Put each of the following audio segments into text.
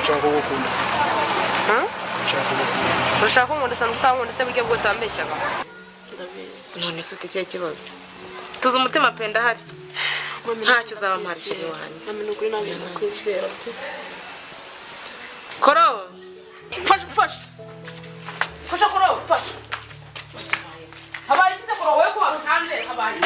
Nshaka gukunda. Urashaka umuntu usanzwe utankunda se buryo bwose wambeshyaga? Ndabizi. None se ufite ikihe kibazo? Tuzi umutima penda hari. Ntacyo uzaba mparishije wanjye. Mami nukuri nanjye ndakwizera. Koro. Fasha. Fasha koro, fasha. Habaye kise koro wewe ko hanze habaye.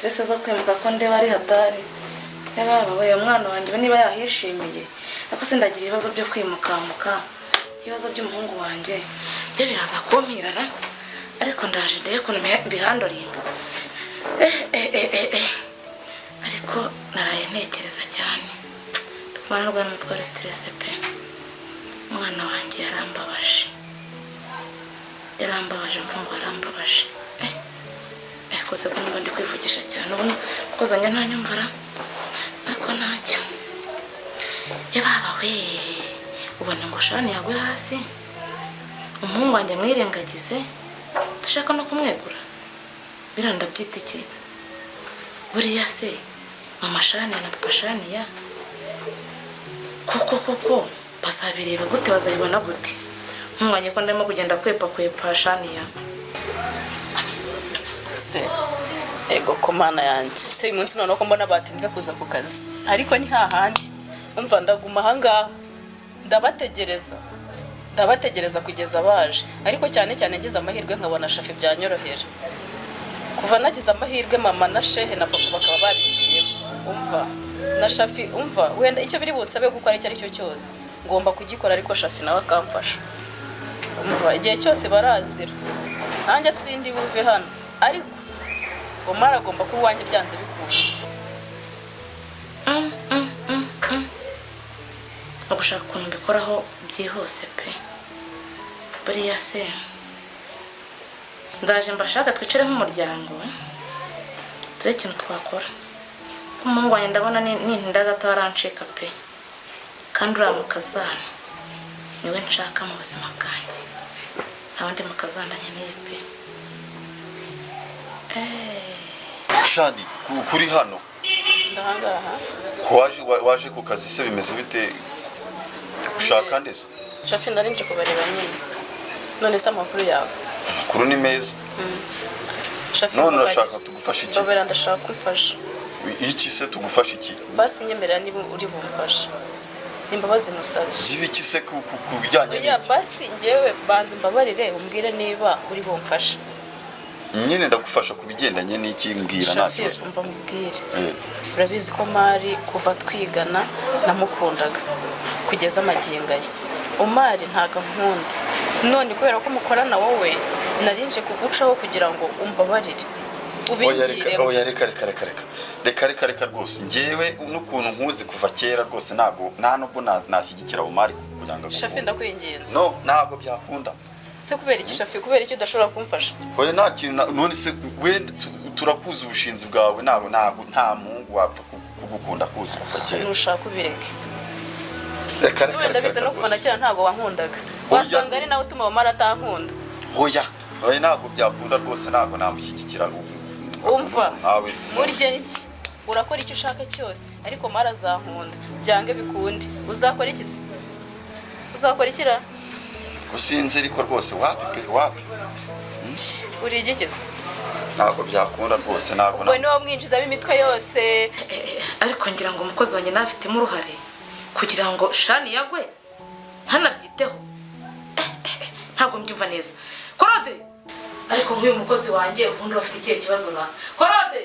Stress zo kwimuka ko ndeba ari hatari. Yababa we umwana wanjye niba yahishimiye. Ako sindagira ibibazo byo kwimukamuka. Ibibazo by'umuhungu wanjye bye biraza kumpirana. Ariko ndaje de ko bihandoringa. Ariko naraye ntekereza cyane. Tukwana rwa mutwara stress pe. Umwana wanjye yarambabaje mfungo yarambabaje. Kose kumva ndi kwivugisha cyane ubona kozanya ntanyumvara ako ntacyo yababa we ubona ngo shani yagwe hasi umuhungu wanjye mwirengagize ndashaka no kumwegura biranda byitiki buriya se mama shani na papa shani ya koko basabireba gute bazayibona gute nkunganye ko ndimo kugenda kwepa shani ya se ego komana yanjye se uyu munsi none ko mbona batinze kuza ku kazi ariko ni hahandi umva ndaguma ahangaha ndabategereza kugeza baje ariko cyane ngize amahirwe nkabona shafi byanyorohera kuva nagize amahirwe mama na shehe na papa bakaba babigiyemo umva na shafi umva wenda icyo biri butsabe gukora icyo ari cyo cyose ngomba kugikora ariko shafi nawe akamfasha umva igihe cyose barazira nanjye sindi buve hano ariko Omar agomba kuba wanjye byanze bikunze. Nagushaka ukuntu mbikoraho byihuse pe. Buriya se ndaje mbashaka twicare nk'umuryango tube ikintu twakora. Umuhungu wanjye ndabona nindaga atarancika pe. Kandi uriya mukazana niwe nshaka mu buzima bwanjye. Ntabandi mukazana nkeneye pe. Shadi kuri hano ndahangaha waje ku kazi se bimeze bite ushaka ndese shafi ndarinje kubareba nyine none se amakuru yawe kuri ni meza shafi none urashaka tugufasha iki babera ndashaka kumfasha iki se tugufasha iki basi nyemerera niba uri bumfasha nimbabazi musabye zibiki se ku bijyanye ya basi ngewe banze mbabarire umbwire niba uri bumfasha nyine ndagufasha kubigendanye n'iki mbwira nacyo umva mubwire urabizi ko Mari kuva twigana namukundaga kugeza amaginga ye Omari ntaga nkunda none kubera ko mukorana wowe narinje kugucaho kugira ngo umbabarire ubingiremo oya reka rwose ngewe n'ukuntu nkuzi kuva kera rwose nta nubwo nashyigikira Omari kugira ngo shafi ndakwingenza no ntabwo byakunda se kubera iki shafi kubera icyo udashobora kumfasha hoye nta kintu none se wenda turakuza ubushinzi bwawe nta muhungu wapfa kugukunda kuzi kuva kera nushaka ubireke reka wenda bize no kuvana kera ntago wankundaga wasanga ari nawe utuma Omari atankunda hoya ntabwo byakunda rwose ntabwo namushyigikira umva burya iki urakora icyo ushaka cyose ariko Omari azankunda byange bikunde uzakora iki se uzakora ikira gusinze ariko rwose wapi pe wapi. uri igigeze Ntabwo byakunda rwose ntabwo. we niwo mwinjizamo imitwe yose. ariko ngira ngo umukozi wanjye nawe afitemo uruhare kugira ngo shani yagwe ntanabyiteho. Ntabwo mbyumva neza. Korode ariko nk'uyu mukozi wanjye ubundi bafite ikihe kibazo na Korode.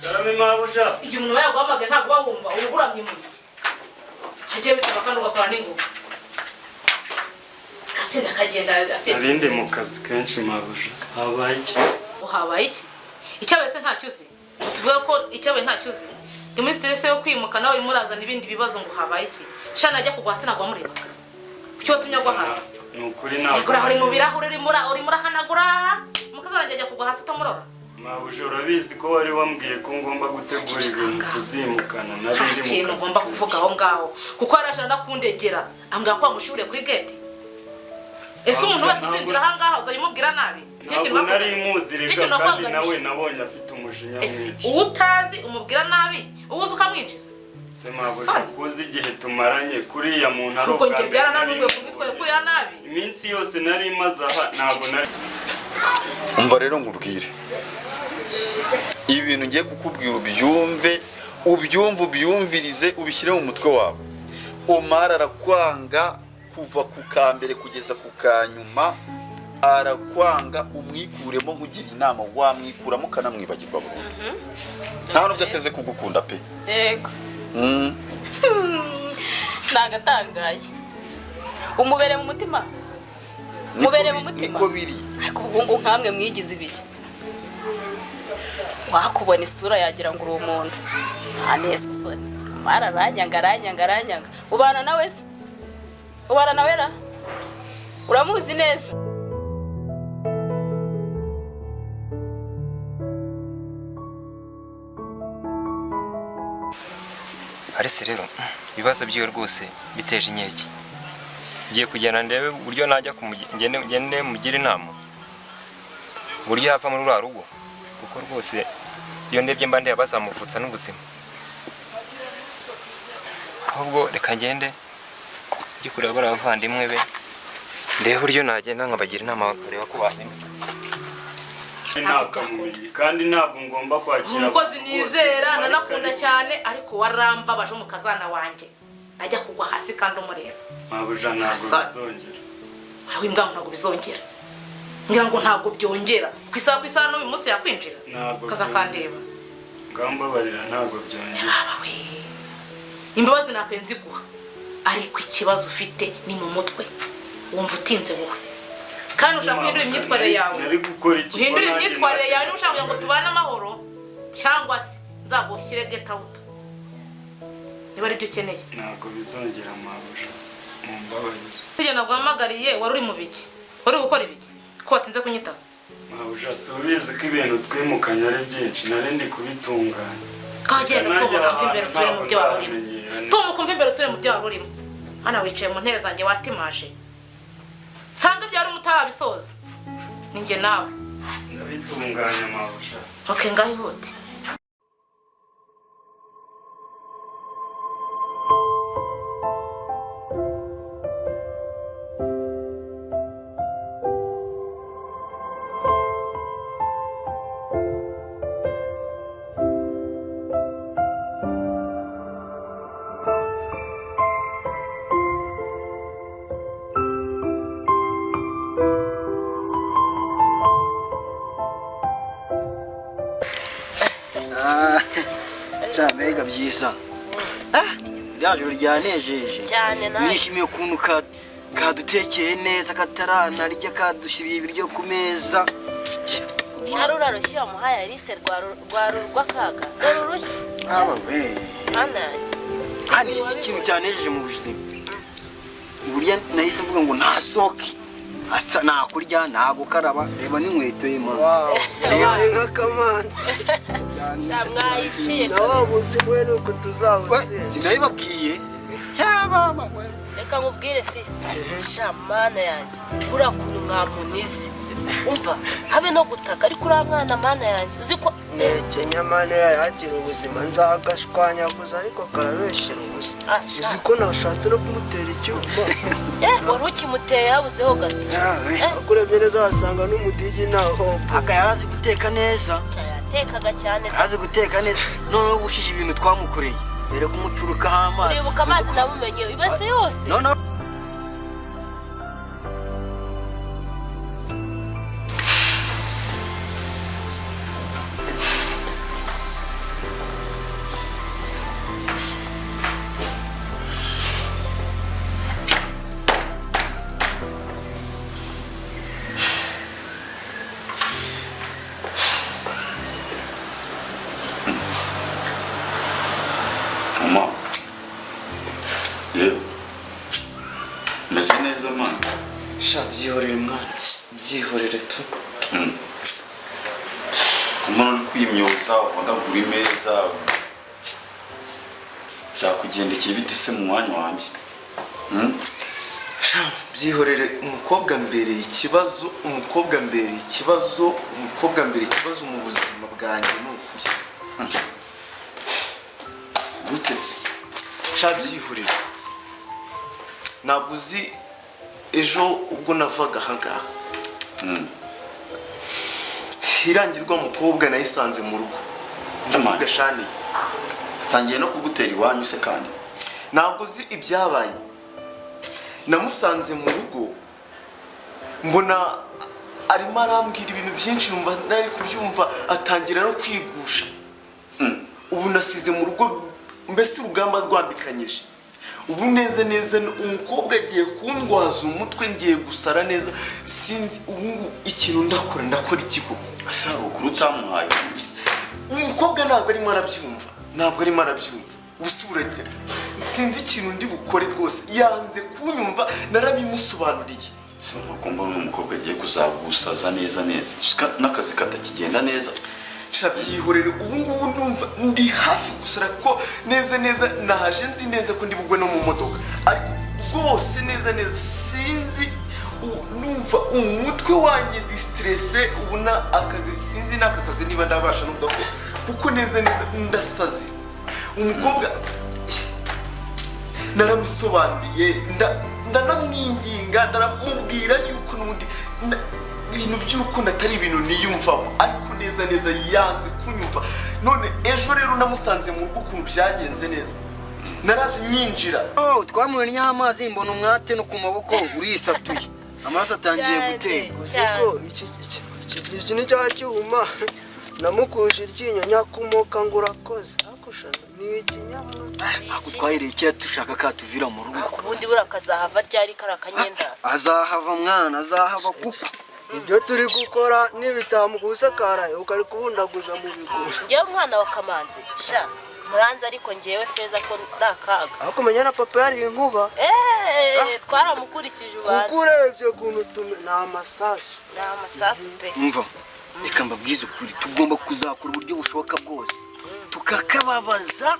Karame mabuja. Igihe umuntu yaguhamagaye ntabwo bawumva ubuguramye mu biki. Hagiye bitaba kandi ugakora n'ingufu. Gatsinda kagenda asenda. Arinde mu kazi kenshi mabuja. Habaye iki? Uhabaye iki? Icyabaye se ntacyo uzi. Tuvuga ko icyabaye ntacyo uzi. Ndi muri stress yo kwimuka nawe murazana ibindi bibazo ngo habaye iki. Shana ajya kugwa hasi ntabwo wamurebaga. Kuki watumye agwa hasi? Nukuri ntabwo. Agura uri mu birahure uri murahanagura. Mukazana ajya kugwa hasi utamurora. Mabuja urabizi ko wari wambwiye ko ngomba gutegura ibintu tuzimukana nari ndi mu kazi. Kintu ngomba kuvuga aho ngaho kuko arashaka nakundegera ambwira ko amushure kuri gate. Ese umuntu wese uzinjira aha ngaho uzayimubwira nabi? Ntabwo nari muzirega kandi nawe nabonye afite umujinya mwinshi. Utazi umubwira nabi ubuze ukamwinjiza. Se mabuja kuzi igihe tumaranye kuriya muntu ari ubwo nge byarananirwe kubitwaye kuriya nabi. Iminsi yose nari maze aha ntabwo nari. Umva rero ngubwire. Ibintu ngiye kukubwira ubyumvirize ubishyire mu mutwe wawe. Omar arakwanga kuva ku kambere kugeza ku kanyuma, arakwanga umwikuremo nkugira inama wamwikuramo kanamwibagirwa burundu. Nta nubwo ateze kugukunda pe. Yego. Nagatangaye. Umubere mu mutima. Mubere mu mutima. Niko biri. Ariko ubungu nkamwe mwigize ibiki. Wakubona isura yagira ngo uri umuntu. Anese. Aranyanga. Ubana nawe se? Ubana nawe ra? Uramuzi neza? Arese rero ibibazo byiwe rwose biteje inkeke. Ngiye kugenda ndebe uburyo najya ngende mugira inama. Uburyo yava muri rwa rugo. Kuko rwose iyo ndebye mba ndeba bazamuvutsa n'ubuzima. Ahubwo reka ngende gikureba barabavandimwe be. Ndebe uburyo nagenda nkabagira inama bakareba ko bahema. Kandi ntabwo ngomba kwakira. Umukozi nizera nanakunda cyane ariko warambabaje mu kazana wanjye. Ajya kugwa hasi kandi umureba. Mabuja ntabwo bizongera. Aho imbwa ntabwo bizongera. Ngira ngo ntabwo byongera. Kwisa no umunsi yakwinjira. Kaza kandeba. Ngambabarira ntabwo byongera. Imbabazi nakwenzi guha. Ariko ikibazo ufite ni mu mutwe. Wumva utinze wowe. Kandi ushaka guhindura imyitwarire yawe. Nari gukora iki? Uhindura imyitwarire yawe niba ushaka ngo tubane amahoro cyangwa se nzagushyire get out. Niba ari byo ukeneye. Ntabwo bizongera mabuja. Mumbabarire. Sije naguhamagariye wari uri mu biki? Wari gukora ibiki? Ko watinze kunyitaba? Mabuja subize ko ibintu twimukanye ari byinshi nari ndi kubitunganya. Kagenda tumuka mvimbere usubire mu byo wari urimo. Tumuka mvimbere usubire mu byo wari urimo. Hana wicaye mu ntebe zanjye watimaje. Sanga byari mutabisoza. Ninjye nawe. Ndabitunganya mabuja. Okay ngahihute. Mbega byiza. Ryajoro ryanejeje. Cyane nawe. Nishimiye ukuntu kadutekeye neza kataranarya kadushyiriye ibiryo ku meza. Sharura rushyi wamuhaye Alice rwakaga. Dore urushyi. Aba we. Hana ikintu cyanejeje mu buzima. Burya nahise mvuga ngo ntasoke. Asa nakurya nagukaraba reba n'inkweto y'Imana. Wow. Reba kamanzi. Shamwayiciye. No buzimwe nuko tuzawutse. Sinabibabwiye. Cyababa we. Reka nkubwire fisi. Shamana yanjye. Urakuntu mwamunize. Umva habe no gutaka ariko uramwana mana yanjye uziko Neke nyamana yakira ubuzima nzagashwanya gusa ariko karabeshira ubusa. uzi ko nashatse no kumutera icyuma wari ukimuteye yabuzeho gato akurebye neza wasanga n'umudigi ntaho aka yarazi guteka neza yatekaga cyane yarazi guteka neza noneho ubushije ibintu twamukoreye mbere kumucurukaho amazi uribuka amazi namumenye ibase yose noneho Mama. Yewe. Meze neza mwana. sha byihorere mwana byihorere tu Umuntu uri kwimyoza wagagura imeza. Byakugendekeye bite se mu mwanya wanjye? sha byihorere umukobwa mbere ikibazo umukobwa mbere ikibazo mu buzima bwanjye ni ukuri Gute se? sha byihorere ntabwo uzi ejo ubwo navaga ahangaha irangirwa mukobwa nayisanze mu rugo ndavuga shani Tangiye no kugutera iwanyu se kandi. ntabwo uzi ibyabaye namusanze mu rugo mbona arimo arambwira ibintu byinshi numva nari kubyumva atangira no kwigusha ubu nasize mu rugo mbese urugamba rwambikanyije ubu neza neza umukobwa agiye kundwaza umutwe ngiye gusara neza sinzi ubu ikintu ndakora ikiko Asa ukuru utamuhaye. umukobwa ntabwo arimo arabyumva ubusubira sinzi ikintu ndi bukore rwose yanze kunyumva narabimusobanuriye Se mwakumva n'umukobwa agiye kuzagusaza neza. N'akazi katakigenda neza. Shabyihorere ubu ngubu ndumva ndi hafi gusara ko neza naje nzi neza ko ndi bugwe no mu modoka ariko rwose neza sinzi numva umutwe wanjye ndi stressé ubona akazi sinzi n'aka kazi niba ndabasha no gukora kuko neza ndasaze umukobwa naramusobanuriye ndanamwinginga ndaramubwira yuko n'undi ibintu by'urukundo atari ibintu niyumvamo ariko neza yanze kunyumva none ejo rero namusanze mu rugo ukuntu byagenze neza naraje nyinjira twamumenye amazi mbona umwate no ku maboko urisatuye amaraso atangiye gutemba siko iki ni cya cyuma namukuje iryinyo nyakumoka ngo urakoze akushana ni ikinyama ako twayireke dushaka katuvira mu rugo ubundi bura kazahava ryari karakanyenda azahava mwana azahava kuko ibyo turi gukora nibitamuguza karaye ukari kubundaguza mu biguru njyewe umwana wa Kamanzi sha muranze ariko njyewe Feza ko ndakaga akumenya na papa yari inkuba twaramukurikije ubanza ukurebye kuntu tume na amasasu pe mva reka mbabwize ukuri tugomba kuzakora uburyo bushoboka bwose tukakababaza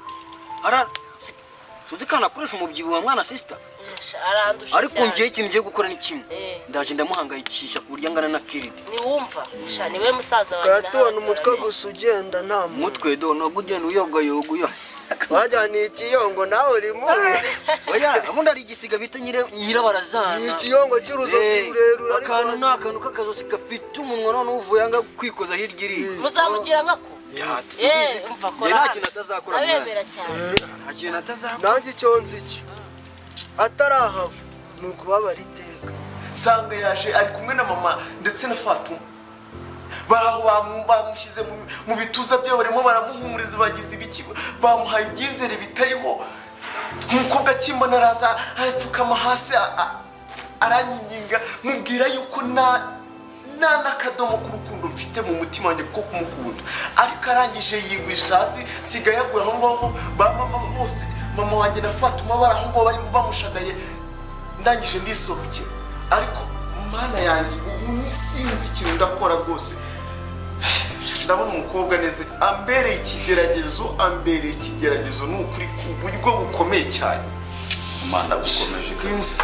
suzi kana akoresha umubyibuho wa mwana sister ariko ngiye ikintu ngiye gukora ni kimwe ndaje ndamuhangayikisha ku buryo angana na kiridi niwumva sha niwe musaza wanjye gatubona umutwe gusa ugenda nta mutwe do no gugenda uyogayoga wajyana ikiyongo nawe urimo oya abundi ari igisiga bita nyirabarazana ikiyongo cy'uruzozi rurerure akantu n'akantu k'akazozi gafite umunwa none uvuye anga kwikoza hirya iri muzamugira nkako nanjye icyo nzi icyo atarahava ni ukubabara iteka nsanga yaje ari kumwe na mama ndetse na Fatuma baraho bamushyize mu bituza byabo barimo baramuhumuriza bagize ibikigo bamuhaye ibyizere bitariho umukobwa akimbona araza arapfukama hasi aranyinginga mubwira yuko n'akadomo k'urukundo mfite mu mutima wanjye ko kumukunda ariko arangije yigwisha hasi nsigaye yaguye aho ngaho ba mama bose mama wanjye na Fatuma bari aho ngaho barimo bamushagaye ndangije ndisohokera ariko mana yanjye ubu sinzi ikintu ndakora rwose ndabona umukobwa neza ambereye ikigeragezo ni ukuri ku buryo bukomeye cyane Mana gukomeje sinzi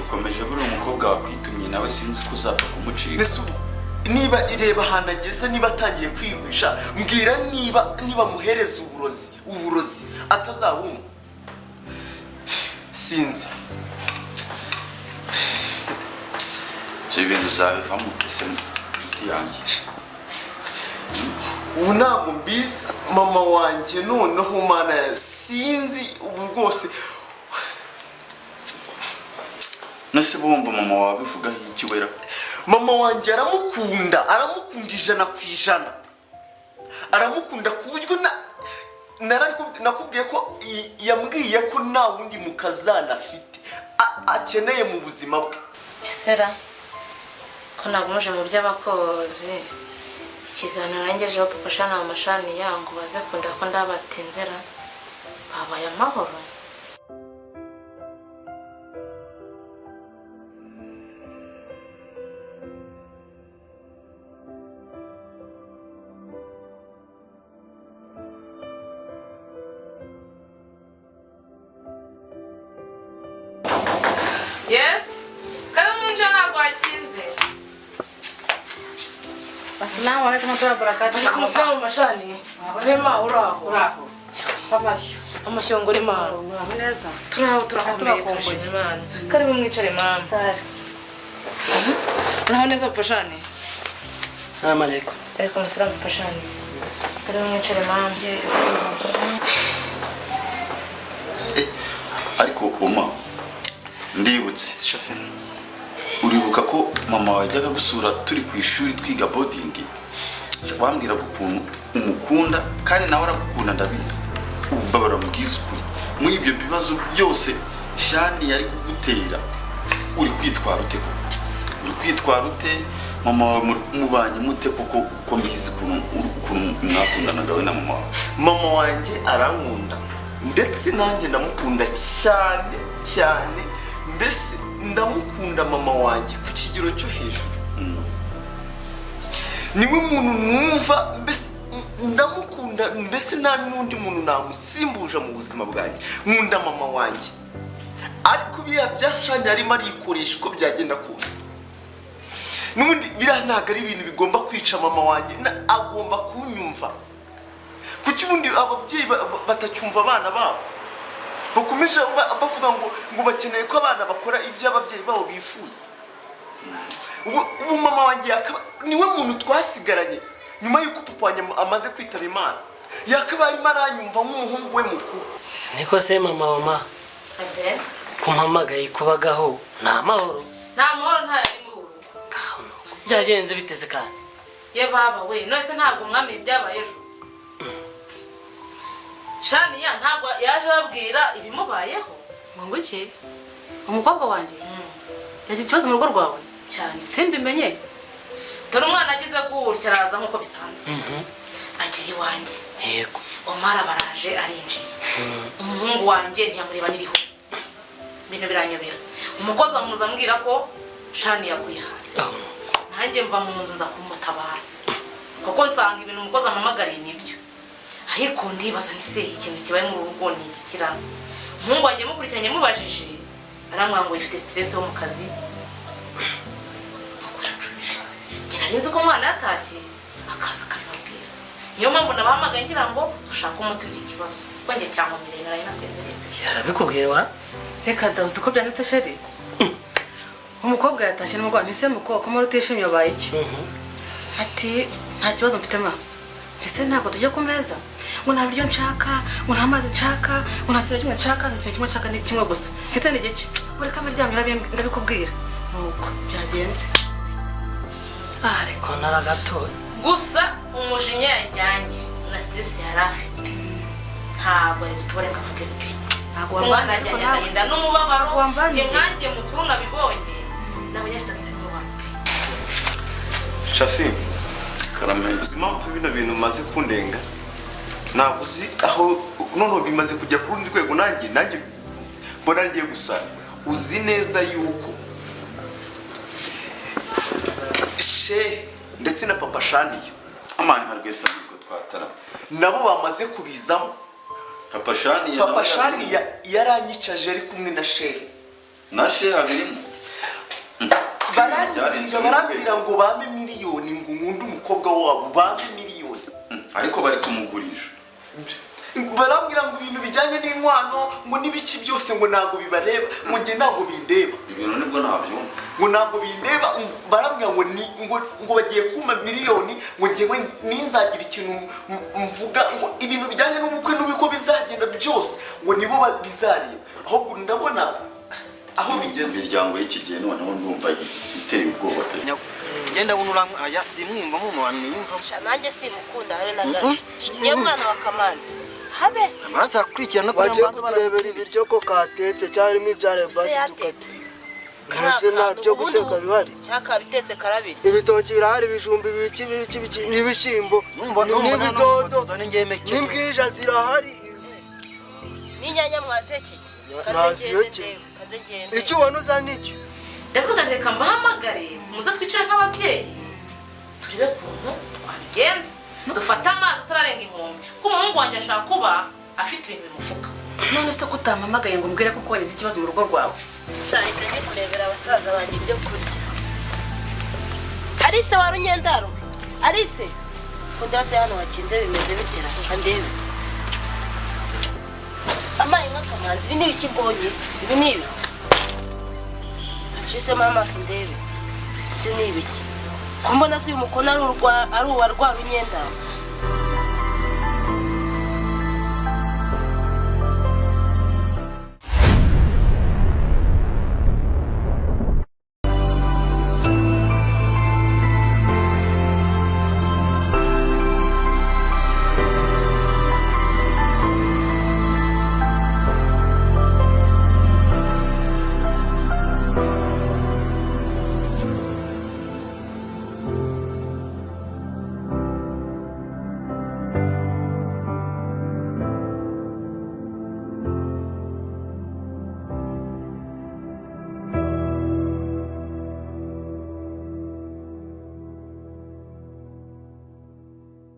Ukomeje buri umukobwa wakwitumye nawe sinzi ko uzapfa kumucika. Nesu niba ireba ahantu ageze, niba atangiye kwigwisha, mbwira niba muhereza uburozi atazabumva. Sinzi ibyo bintu uzabivamo ese inshuti yanjye. ubu ntabwo mbizi mama wanjye, noneho mana sinzi ubu rwose. Nase bomba mama wawe bivuga iki wera? Mama wanjye aramukunda ijana, aramukunda ku buryo nakubwiye ko yambwiye ko nta wundi mukazana afite akeneye mu buzima bwe. Bisera ko nagumuje mu by'abakozi, ikiganiro yangejeho papa Shana amashani yangu baze kunda ko ndabatinzera babaye amahoro. Yes, kama mjana kwa chinze. Assalamu alaykum wa barakatuh. Assalamu mashani. Hema uraho. Amashongore mama. Neza. Turakomeye turashimye Imana. Karibu mwicare mama. Uraho neza papa Shani? Assalamu alaykum. Alaikum assalam papa Shani. Karibu mwicare mama. Ariko oma ndibutse uribuka ko mama wajyaga gusura turi ku ishuri twiga boarding, wambwira ko ukuntu umukunda kandi nawe aragukunda ndabizi. Ubabara mubwizwe muri ibyo bibazo byose Shani yari kugutera, uri kwitwara ute mama wawe mubanye mute koko ko mbizi ukuntu mwakundanaga we na mama wawe? Mama wanjye arankunda ndetse nanjye ndamukunda cyane, mbese ndamukunda mama wanjye ku kigero cyo hejuru. Niwe muntu numva mbese ndamukunda, mbese nta n'undi muntu namusimbuje mu buzima bwanjye. Nkunda mama wanjye, ariko biriya byashanye arimo arikoresha uko byagenda kose. N'ubundi biriya ntabwo ari ibintu bigomba kwica mama wanjye, agomba kunyumva. Kuki ubundi ababyeyi batacyumva abana babo, bakomeje bavuga ngo bakeneye ko abana bakora ibyo ababyeyi babo bifuza. Ubu mama wanjye niwe muntu twasigaranye nyuma y'uko papa wanjye amaze kwitaba Imana, yakaba arimo aranyumva nk'umuhungu we mukuru. Niko se mama kumpamagaye kubagaho nta mahoro? Nta mahoro nta yari mu rugo. Byagenze biteze kandi. Ye baba we, nose ntabwo mwami byabaye ejo. Shani ya ntabwo yaje babwira ibimubayeho. Ngo iki? Umukobwa wanjye? Yagize ikibazo mu rugo rwawe? Cyane. Simbimenye. Dore umwana agize gutya araza nkuko bisanzwe. Agiri wanjye. Yego. Omara baraje arinjiye. Umuhungu wanjye ntiyamureba niriho. Bino biranyobera. Umukozi amuza ambwira ko Shani yaguye hasi. Nanjye mva mu nzu nza kumutabara. Kuko nsanga ibintu umukozi amamagariye nibyo. Ariko ndibaza ni se ikintu kibaye mu rugo ni igikira. Umuhungu wanjye mukurikiranye mubajije aramwanga ngo ifite stress yo mu kazi. Nzi ko umwana yatashye akaza akabibabwira. Niyo mpamvu nabahamagaye ngira ngo dushake umuti w'iki kibazo. Kuko njye cyangwa mbere naraye nasinziriye. Yarabikubwiye wa? Reka da uzi ko byanditse sheri. Umukobwa yatashye n'umugabo ntise muko ko muri utishimye baye iki? Ati nta kibazo mfite ma. Ese ntabwo tujya ku meza? Ngo nta biryo nshaka, ngo nta mazi nshaka, ngo nta kintu kimwe nshaka, nta kimwe nshaka ni kimwe gusa. Ese ni giki? Muri kameryamye ndabikubwira. Nuko byagenze. Ariko naragatoye. Gusa umujinya yajyanye na stress yari afite. Ntabwo ari butubore kavuge pe. Ntabwo umwana yajyanye agahinda n'umubabaro. Nge nkanjye mukuru nabibonye. Nabonye afite agahinda n'umubabaro pe. Shafi, karame impamvu bino bintu maze kundenga. Ntabwo uzi aho none bimaze kujya ku rundi rwego, nanjye mbona ngiye gusa. Uzi neza yuko ndetse na papa Shani Amani harwesa nibwo twatara nabo bamaze kubizamo. Papa Shani yaranyicaje ari kumwe na Shehe. Na Shehe abirimo. Barambwira ngo bame miliyoni nkunda umukobwa wabo bampe miliyoni. ariko bari kumugurisha. Barambwira ngo ibintu bijyanye n'inkwano ngo n'ibiki byose ngo ntabwo bibareba, ngo njye ntabwo bindeba. Ibintu nibwo nabyumva. Ngo ntabwo bindeba, barambwira ngo bagiye kuma miliyoni, ngo njyewe ninzagira ikintu mvuga ngo ibintu bijyanye n'ubukwe n'ubiko bizagenda byose ngo nibo bizareba. Ahubwo ndabona aho bigeze. Imiryango y'iki gihe noneho ndumva iteye ubwoba pe. Ngenda bunura aya simwimva mu bantu yumva. Nanjye simukunda habe na gato. Ngiye mwana wa Kamanzi. Habe. Amaraza akurikirana ko waje kuturebera ibiryo ko katetse cyarimo ibyare basi tukatse. Kase nabyo guteka bihari. Cyaka bitetse karabiri. Ibitoki birahari, ibijumbi biki n'ibishimbo. N'ibidodo. N'imbwija zirahari. N'inyanya mwazekeye. Kazegende. Icyo ubona uzana icyo. ndavuga reka mbahamagare muze twicare nk'ababyeyi turebe kuntu twabigenza dufata amazi atararenga inkombe ko umuhungu wanjye ashaka kuba afite ibintu bimushuka. None se kutampamagaye ngo mbwire ko wagize ikibazo mu rugo rwawe? Shahita ndi kurebera abasaza banjye ibyo kurya. Arise wa Runyendaro. Arise. Kundase hano wakinze bimeze bitera kandebe. Amaye nka Kamanzi ibi nibiki mbonye? Ibi nibi. Kacise mama sindebe. Sinibiki. Kumbona si umukono ari uwa rwa Runyendaro.